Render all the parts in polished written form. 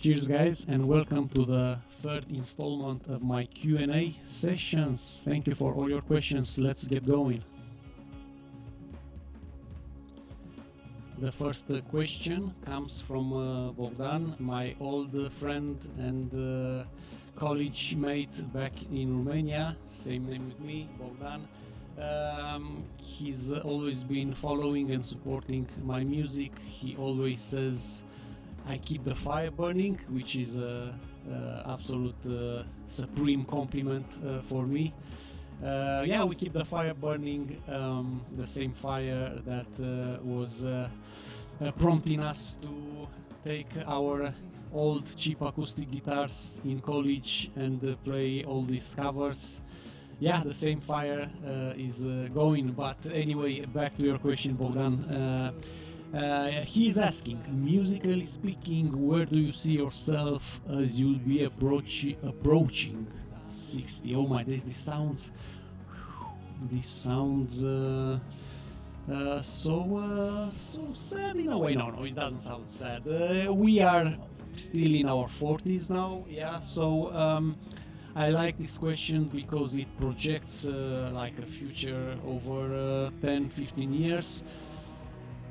Cheers, guys, and welcome to the third installment of my Q&A sessions. Thank you for all your questions. Let's get going. The first question comes from Bogdan, my old friend and college mate back in Romania. Same name with me, Bogdan. He's always been following and supporting my music. He always says I keep the fire burning, which is a absolute supreme compliment for me. Yeah, we keep the fire burning, the same fire that was prompting us to take our old cheap acoustic guitars in college and play all these covers. Yeah, the same fire is going. But anyway, back to your question, Bogdan. He is asking, musically speaking, where do you see yourself as you'll be approaching 60? Oh my days, this sounds so sad in a way. No, it doesn't sound sad. We are still in our 40s now, yeah, so I like this question because it projects like a future over 10-15 years.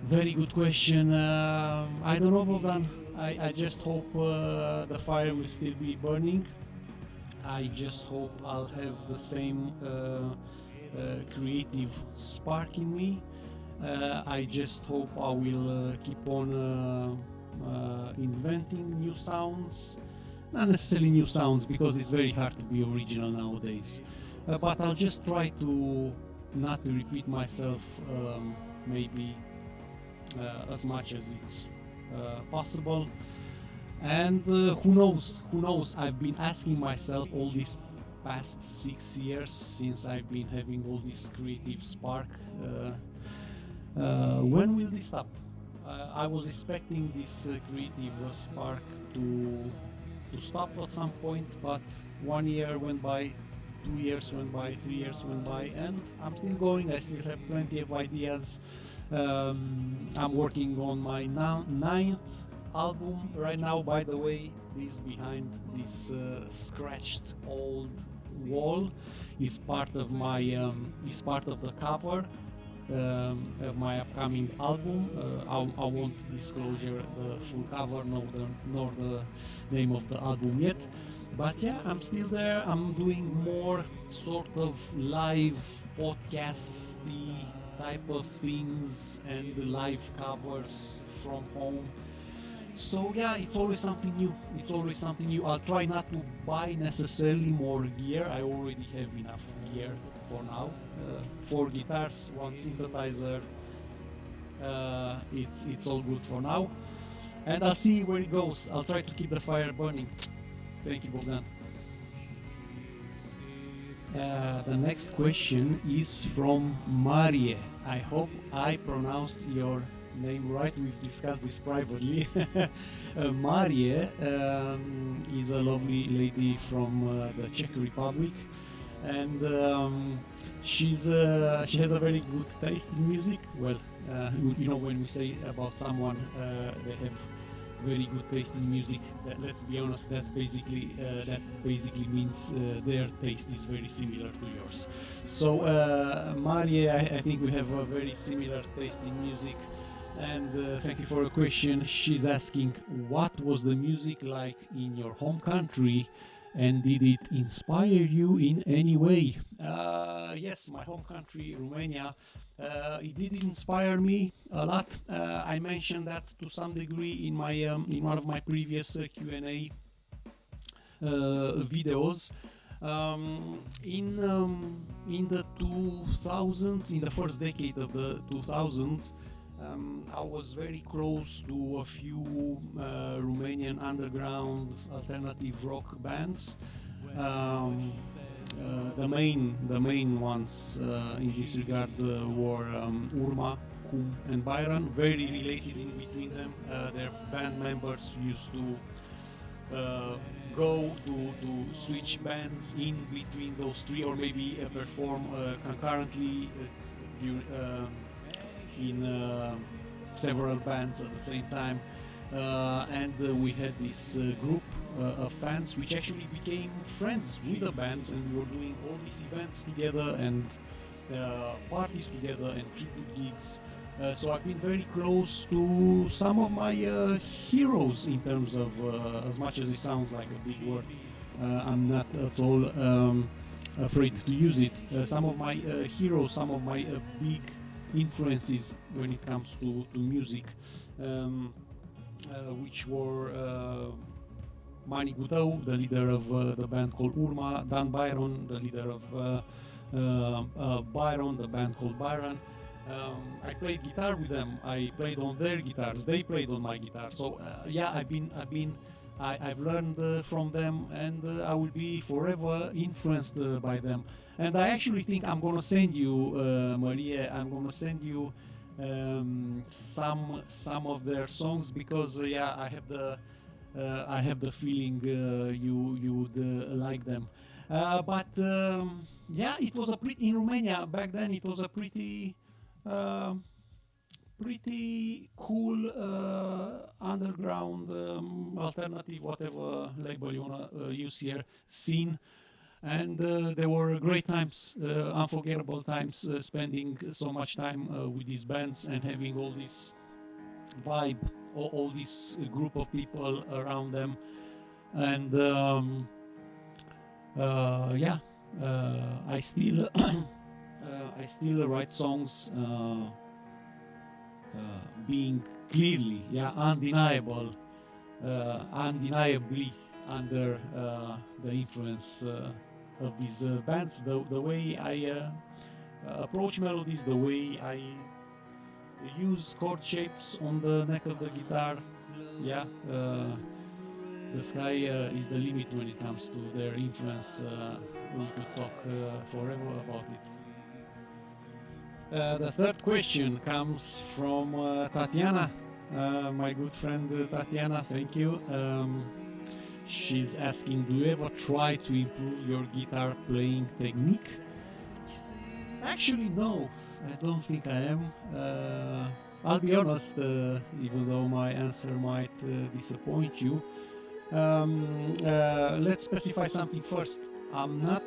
Very good question. I don't know, Bogdan. I just hope the fire will still be burning. I just hope I'll have the same creative spark in me. I just hope I will keep on inventing new sounds. Not necessarily new sounds, because it's very hard to be original nowadays. But I'll just try to not to repeat myself, maybe as much as it's possible. And who knows, I've been asking myself all these past 6 years since I've been having all this creative spark, when will this stop? I was expecting this creative spark to stop at some point, but 1 year went by, 2 years went by, 3 years went by, and I'm still going. I still have plenty of ideas. I'm working on my 9th album right now. By the way, this behind this scratched old wall is part of my is part of the cover of my upcoming album. I won't disclose the full cover nor the name of the album yet, but yeah, I'm still there. I'm doing more sort of live podcasts, the type of things, and the live covers from home. So yeah, it's always something new. I'll try not to buy necessarily more gear. I already have enough gear for now. 4 guitars, 1 synthesizer. It's all good for now, and I'll see where it goes. I'll try to keep the fire burning. Thank you, Bogdan. The next question is from Marie. I hope I pronounced your name right. We've discussed this privately. Marie is a lovely lady from the Czech Republic, and she has a very good taste in music. Well, when we say about someone they have very good taste in music, let's be honest, that basically means their taste is very similar to yours. So Marie, I think we have a very similar taste in music. And thank you for your question. She's asking, what was the music like in your home country, and did it inspire you in any way? Yes, my home country, Romania, it did inspire me a lot. I mentioned that to some degree in my in one of my previous Q&A videos. In the 2000s, in the first decade of the 2000s, I was very close to a few Romanian underground alternative rock bands. The main ones in this regard were Urma, Cum, and Byron. Very related in between them. Their band members used to go to switch bands in between those three, or maybe perform concurrently in several bands at the same time. and we had this group of fans which actually became friends with the bands, and we were doing all these events together and parties together and tribute gigs. So I've been very close to some of my heroes in terms of, as much as it sounds like a big word, I'm not at all afraid to use it. Some of my heroes, some of my big influences when it comes to music, which were Mani Gutau, the leader of the band called Urma, Dan Byron, the leader of Byron, the band called Byron. I played guitar with them. I played on their guitars. They played on my guitar. So yeah, I've learned from them, and I will be forever influenced by them. And I actually think I'm gonna send you, Maria. I'm gonna send you some of their songs, because yeah, I have the feeling you would like them. But yeah, it was a pretty in Romania back then. It was a pretty pretty cool underground, alternative, whatever label you wanna use here, scene. And there were great times, unforgettable times, spending so much time with these bands and having all this vibe, all this group of people around them. And yeah, I still I still write songs, being clearly, yeah, undeniably under the influence of these bands. The way I approach melodies, the way I use chord shapes on the neck of the guitar, yeah, the sky is the limit when it comes to their influence. We could talk forever about it. The third question comes from Tatiana, my good friend Tatiana, thank you. She's asking, do you ever try to improve your guitar playing technique? Actually, no, I don't think I am. I'll be honest, even though my answer might disappoint you. Let's specify something first. I'm not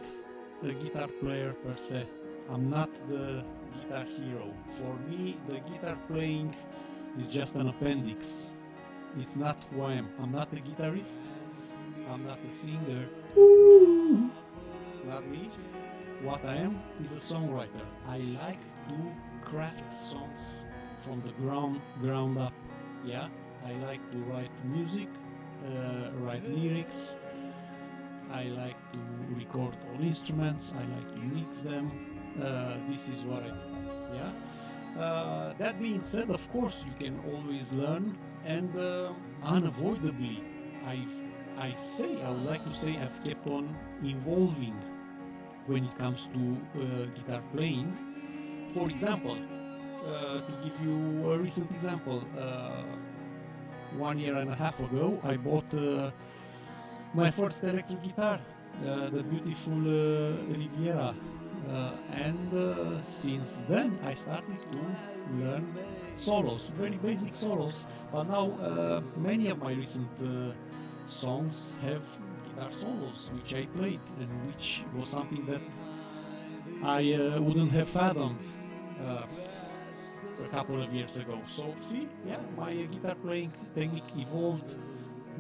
a guitar player per se. I'm not the guitar hero. For me, the guitar playing is just an appendix. It's not who I am. I'm not a guitarist. I'm not a singer. Not me. What I am is a songwriter. I like to craft songs from the ground up. Yeah, I like to write music, write lyrics. I like to record all instruments. I like to mix them. This is what I do. Yeah. That being said, of course, you can always learn, and unavoidably, I would like to say, I've kept on evolving when it comes to guitar playing. For example, to give you a recent example, 1 year and a half ago, I bought my first electric guitar, the beautiful Riviera. And since then I started to learn solos, very basic solos. But now many of my recent songs have guitar solos, which I played, and which was something that I wouldn't have fathomed a couple of years ago. So see, yeah, my guitar playing technique evolved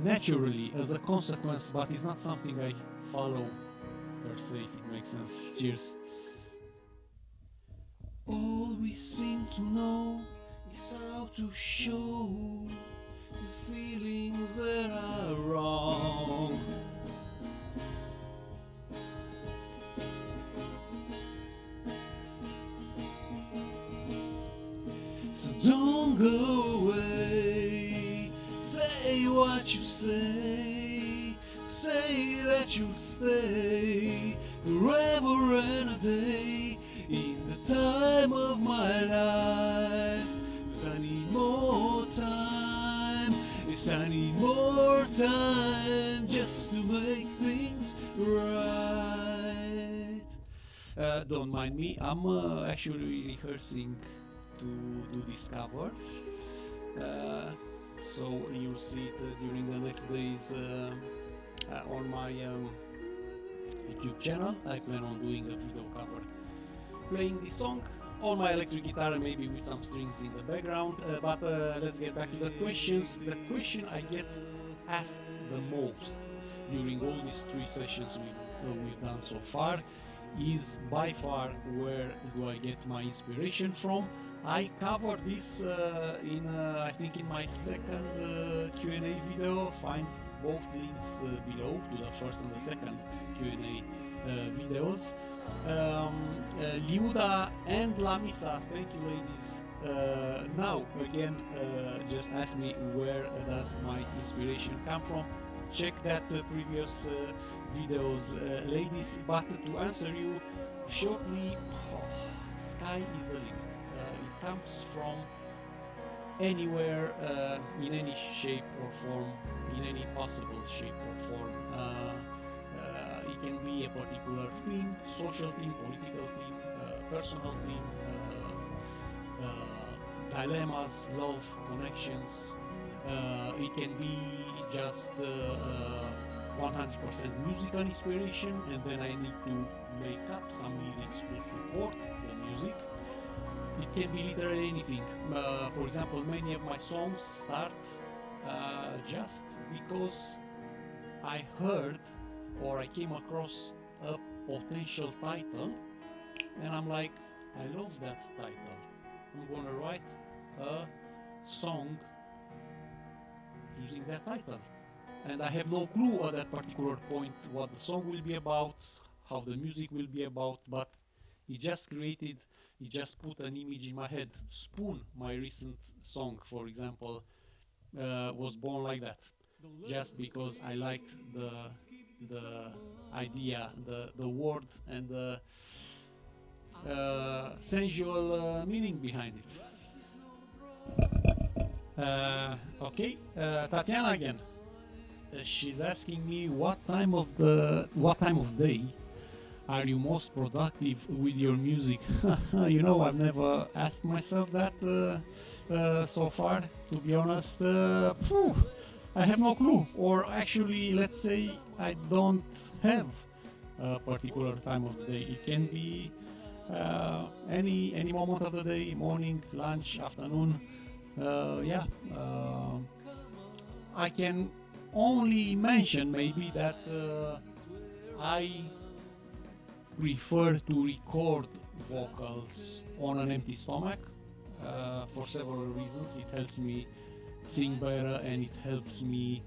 naturally as a consequence, but it's not something I follow per se, if it makes sense. Cheers. All we seem to know is how to show the feelings that are wrong. So don't go away, say what you say that you'll stay forever and a day in the time of my life. 'Cause I need more time, yes, I need more time just to make things right. Don't mind me, I'm actually rehearsing to do this cover. so you'll see it during the next days on my YouTube channel. I plan on doing a video cover playing this song on my electric guitar, maybe with some strings in the background. But let's get back to the questions. The question I get asked the most during all these 3 sessions we've done so far is by far, where do I get my inspiration from? I covered this in I think in my second Q&A video. Find both links below to the first and the second Q&A videos. Liuda and Lamisa, thank you ladies. Now again, just ask me where does my inspiration come from. Check that previous videos, ladies. But to answer you shortly, sky is the limit. It comes from anywhere, in any shape or form, in any possible shape or form. It can be a particular theme, social theme, political theme, personal theme, dilemmas, love, connections. It can be just 100% musical inspiration, and then I need to make up some lyrics to support the music. It can be literally anything. For example, many of my songs start just because I heard or I came across a potential title, and I'm like, I love that title. I'm gonna write a song using that title. And I have no clue at that particular point what the song will be about, how the music will be about, but it just put an image in my head. Spoon, my recent song, for example, was born like that, just because I liked the idea, the word, and the sensual meaning behind it. Okay, Tatiana again. She's asking me what time of day are you most productive with your music? You know, I've never asked myself that so far, to be honest. I have no clue, or actually, let's say I don't have a particular time of the day. It can be any moment of the day, morning, lunch, afternoon. I can only mention maybe that I prefer to record vocals on an empty stomach for several reasons. It helps me sing better, and it helps me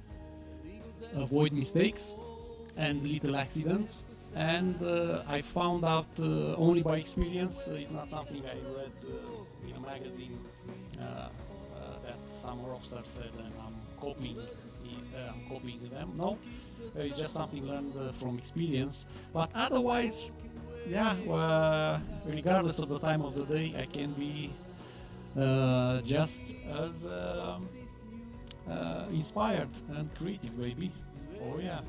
avoid mistakes and little accidents. And I found out only by experience. It's not something I read in a magazine that some rockstar said and I'm copying them. No, it's just something learned from experience. But otherwise, regardless of the time of the day, I can be just as inspired and creative, baby. Oh yeah.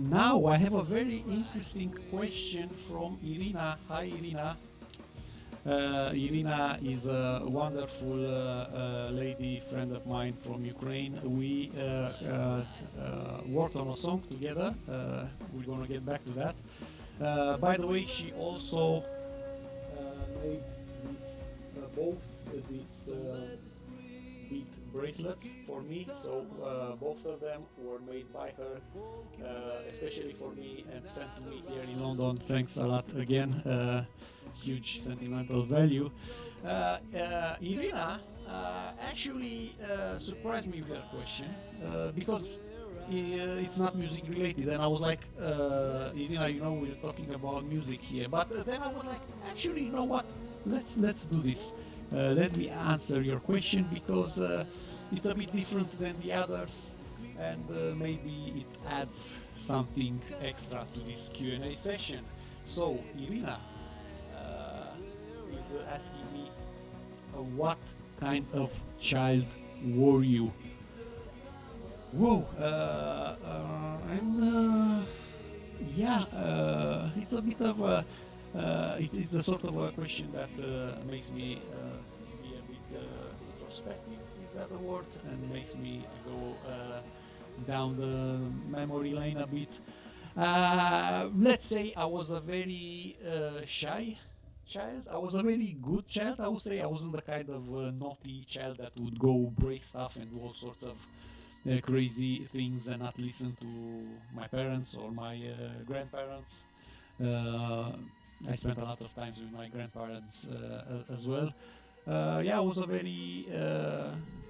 Now I have a very interesting question from Irina. Hi Irina. Irina is a wonderful lady friend of mine from Ukraine. We worked on a song together. We're gonna get back to that. By the way, she also made both these bead bracelets for me. So both of them were made by her, especially for me, and sent to me here in London. Thanks a lot again. Huge sentimental value. Irina actually surprised me with her question because it's not music related, and I was like, Irina, you know, we're talking about music here, but then I was like, actually, you know what? Let's do this. Let me answer your question because it's a bit different than the others, and maybe it adds something extra to this Q&A session. So, Irina is asking me, what kind of child were you? Whoa, it's a bit of a, it is the sort of a question that makes me introspective, is that the word, and makes me go down the memory lane a bit. Let's say I was a very shy child. I was a very good child, I would say. I wasn't the kind of naughty child that would go break stuff and do all sorts of crazy things and not listen to my parents or my grandparents. Uh, I spent a lot of times with my grandparents as well. Yeah, I was a very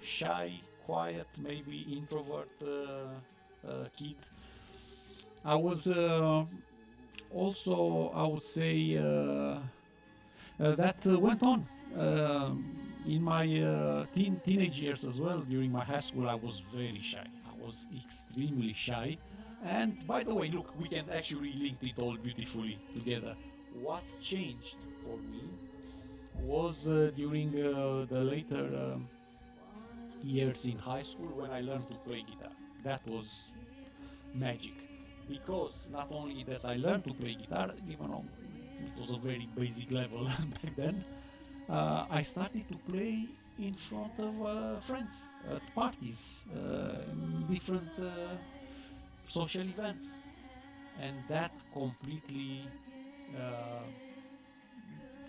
shy, quiet, maybe introvert kid. I was also, I would say, that went on in my teenage years as well. During my high school, I was very shy. I was extremely shy. And by the way, look, we can actually link it all beautifully together. What changed for me was during the later years in high school when I learned to play guitar. That was magic, because not only that I learned to play guitar, even though it was a very basic level back then, I started to play in front of friends at parties, different social events, and that completely uh,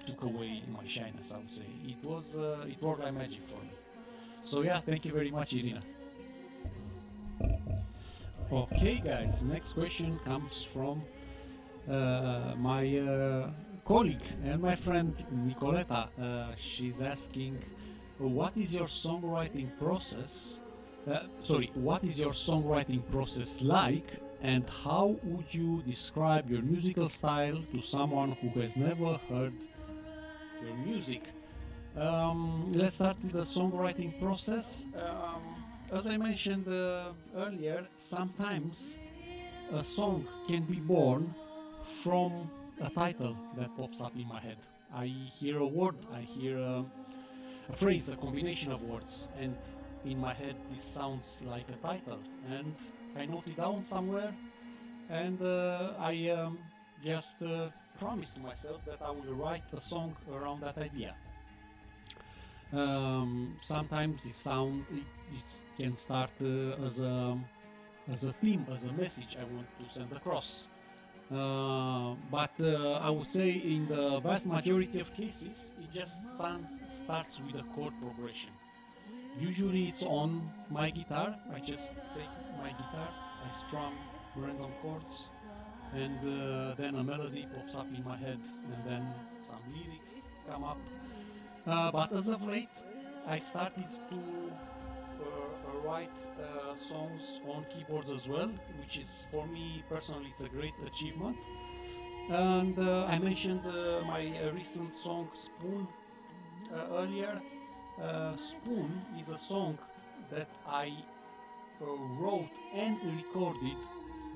took away my shyness, I would say. It worked like magic for me. So yeah, thank you very much, Irina. Okay, guys, next question comes from my colleague and my friend Nicoleta. She's asking, what is your songwriting process? What is your songwriting process like, and how would you describe your musical style to someone who has never heard your music? Let's start with the songwriting process. As I mentioned earlier, sometimes a song can be born from a title that pops up in my head. I hear a word, I hear a phrase, a combination of words, and in my head this sounds like a title, and I note it down somewhere, and I just promise to myself that I will write a song around that idea. Sometimes it can start as a theme, as a message I want to send across. But I would say in the vast majority of cases, it just starts with a chord progression. Usually it's on my guitar. I just take my guitar, I strum random chords, and then a melody pops up in my head, and then some lyrics come up. But as of late, I started to write songs on keyboards as well, which is, for me personally, it's a great achievement. And I mentioned my recent song Spoon earlier. Spoon is a song that I wrote and recorded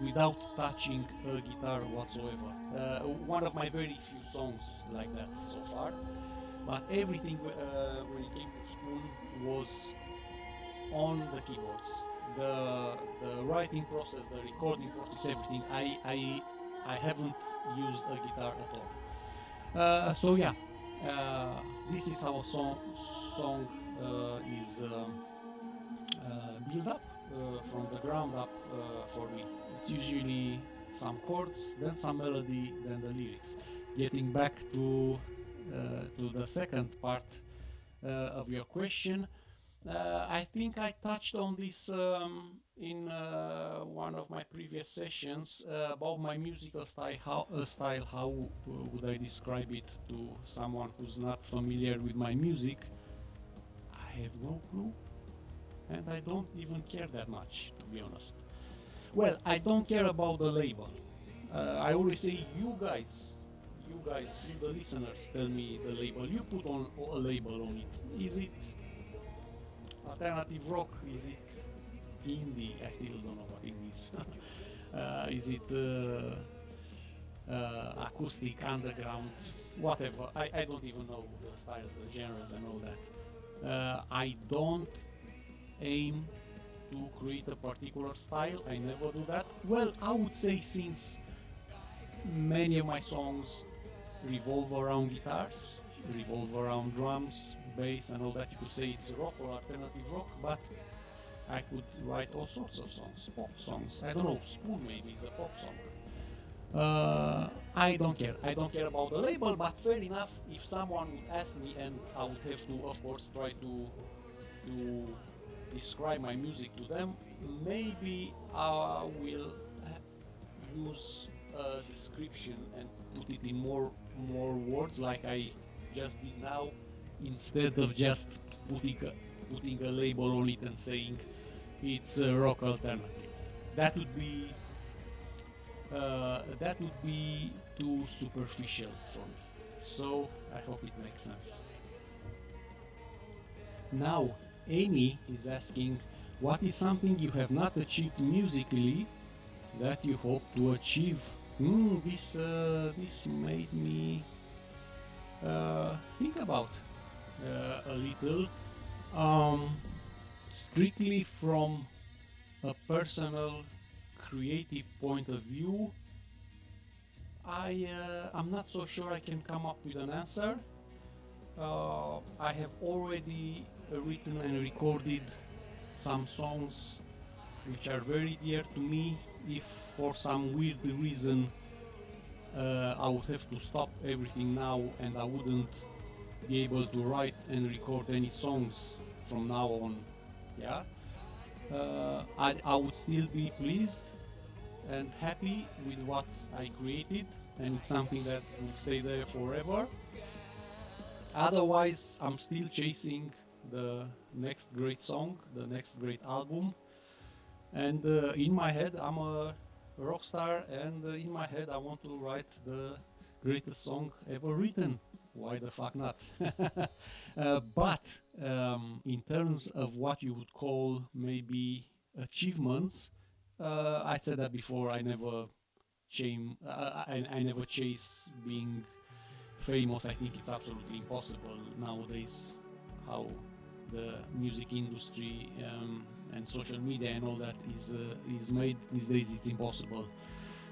without touching a guitar whatsoever. One of my very few songs like that so far. But everything when it came to Spoon was on the keyboards. The writing process, the recording process, everything. I haven't used a guitar at all. So yeah, this is how a song is built up from the ground up for me. It's usually some chords, then some melody, then the lyrics. Getting back to the second part of your question, I think I touched on this in one of my previous sessions about my musical style. How would I describe it to someone who's not familiar with my music? I have no clue, and I don't even care that much, to be honest. Well, I don't care about the label. I always say, you the listeners, tell me the label. You put on a label on it. Is it alternative rock? Is it indie? I still don't know what indie is. Is it acoustic, underground, whatever? I don't even know the styles, the genres, and all that. I don't aim to create a particular style. I never do that. Well, I would say, since many of my songs revolve around guitars, revolve around drums, bass, and all that. You could say it's rock or alternative rock, but I could write all sorts of songs, pop songs. I don't know, Spoon maybe is a pop song. I don't care. I don't care about the label, but fair enough. If someone would ask me, and I would have to, of course, try to describe my music to them, maybe I will use a description and put it in more words, like I just did now, instead of just putting a label on it and saying it's a rock alternative. That would be too superficial for me. So I hope it makes sense. Now, Amy is asking, what is something you have not achieved musically that you hope to achieve? This made me think about a little. Strictly from a personal creative point of view, I'm not so sure I can come up with an answer. I have already written and recorded some songs which are very dear to me. If for some weird reason I would have to stop everything now and I wouldn't be able to write and record any songs from now on, I would still be pleased and happy with what I created, and it's something that will stay there forever. Otherwise, I'm still chasing the next great song, the next great album, and in my head I'm a rock star, and in my head I want to write the greatest song ever written. Why the fuck not? But in terms of what you would call maybe achievements, I said that before. I never chase being famous. I think it's absolutely impossible nowadays. How the music industry and social media and all that is made these days, it's impossible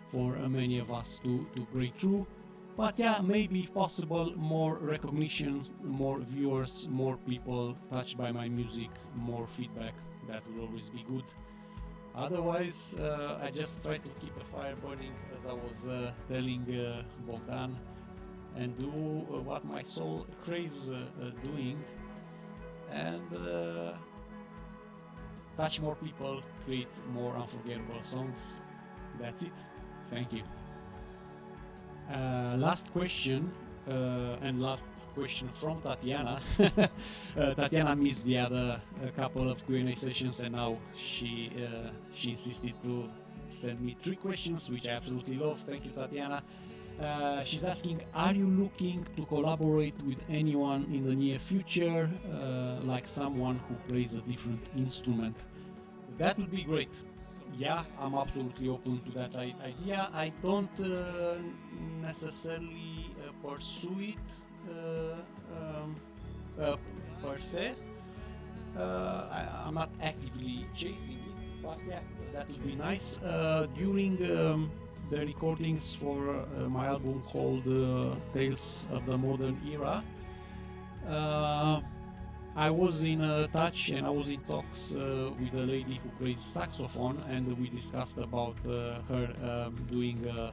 for many of us to break through. But yeah, maybe if possible, more recognitions, more viewers, more people touched by my music, more feedback. That will always be good. Otherwise, I just try to keep the fire burning, as I was telling Bogdan, and do what my soul craves doing, and touch more people, create more unforgettable songs. That's it. Thank you. Last question, and last question from Tatiana. Tatiana missed the other couple of Q&A sessions, and now she insisted to send me 3 questions, which I absolutely love. Thank you, Tatiana. She's asking, are you looking to collaborate with anyone in the near future, like someone who plays a different instrument? That would be great. Yeah, I'm absolutely open to that idea. I don't necessarily pursue it per se. I'm not actively chasing it, but yeah, that would be nice. During the recordings for my album called Tales of the Modern Era, I was in touch and I was in talks with a lady who plays saxophone, and we discussed about her doing a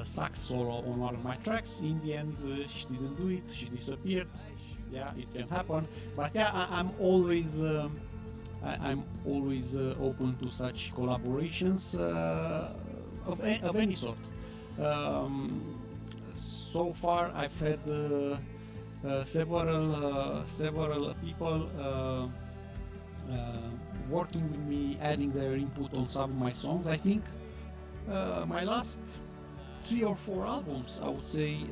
sax solo on one of my tracks. In the end, she didn't do it, she disappeared. Yeah, it can happen. But yeah, I'm always open to such collaborations of any sort. So far, I've had several people working with me, adding their input on some of my songs. I think my last 3 or 4 albums, I would say,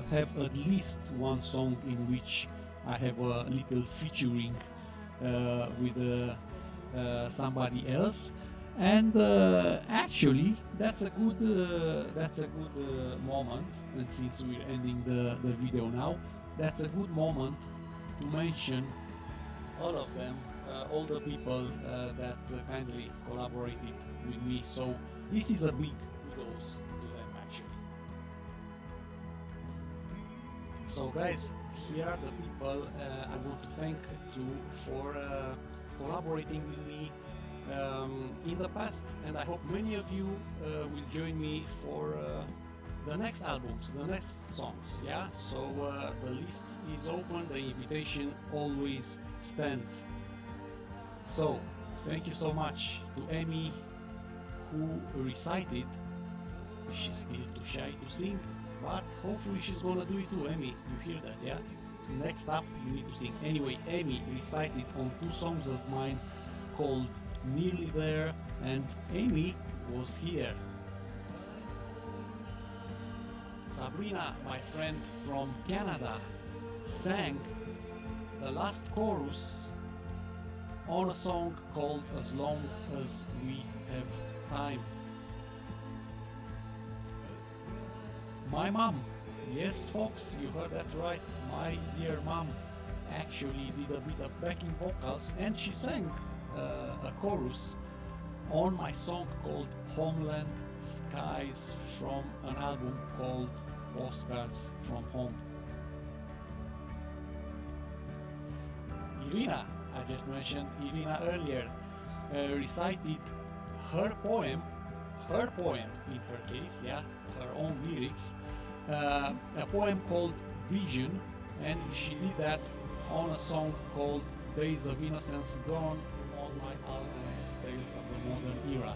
have at least one song in which I have a little featuring with somebody else. And actually, that's a good moment. And since we're ending the video now, that's a good moment to mention all of them, all the people that kindly collaborated with me. So this is a big kudos to them, actually. So guys, here are the people I want to thank to for collaborating with me in the past, and I hope many of you will join me for the next albums, the next songs. Yeah, so the list is open, the invitation always stands. So thank you so much to Amy who recited. She's still too shy to sing, but hopefully she's gonna do it too. Amy, you hear that, yeah? Next up, you need to sing. Anyway, Amy recited on two songs of mine called Nearly There, and Amy was here. Sabrina, my friend from Canada, sang the last chorus on a song called As Long as We Have Time. My mom, yes folks, you heard that right, my dear mom actually did a bit of backing vocals, and she sang a chorus on my song called Homeland Skies from an album called Postcards from Home. Irina, I just mentioned Irina earlier, recited her poem in her case, yeah, her own lyrics, a poem called Vision, and she did that on a song called Days of Innocence Gone on my album Tales of the Modern Era.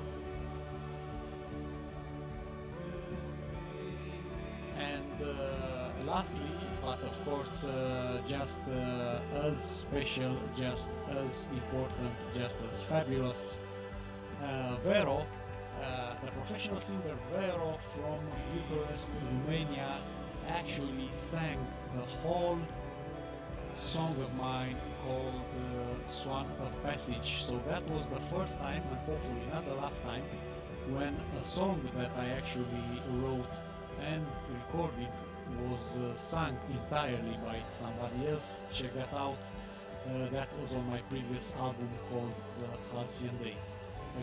And lastly, but of course just as special, just as important, just as fabulous, Vero, the professional singer Vero from Bucharest, Romania, actually sang the whole song of mine called Swan of Passage. So that was the first time, and hopefully not the last time, when a song that I actually wrote and recorded was sung entirely by somebody else. Check that out. That was on my previous album called The Halcyon Days.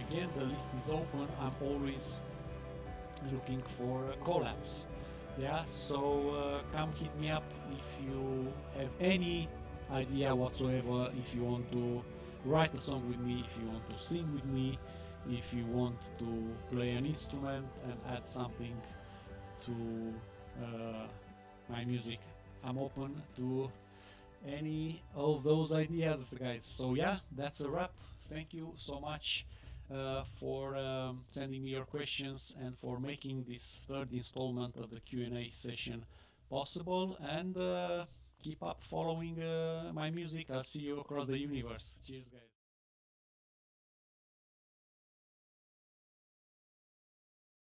Again, the list is open. I'm always looking for collabs. Yeah, so come hit me up if you have any idea whatsoever, if you want to write a song with me, if you want to sing with me, if you want to play an instrument and add something to my music. I'm open to any of those ideas, guys. So yeah, that's a wrap. Thank you so much for sending me your questions and for making this third installment of the Q&A session possible. And keep up following my music. I'll see you across the universe. Cheers, guys.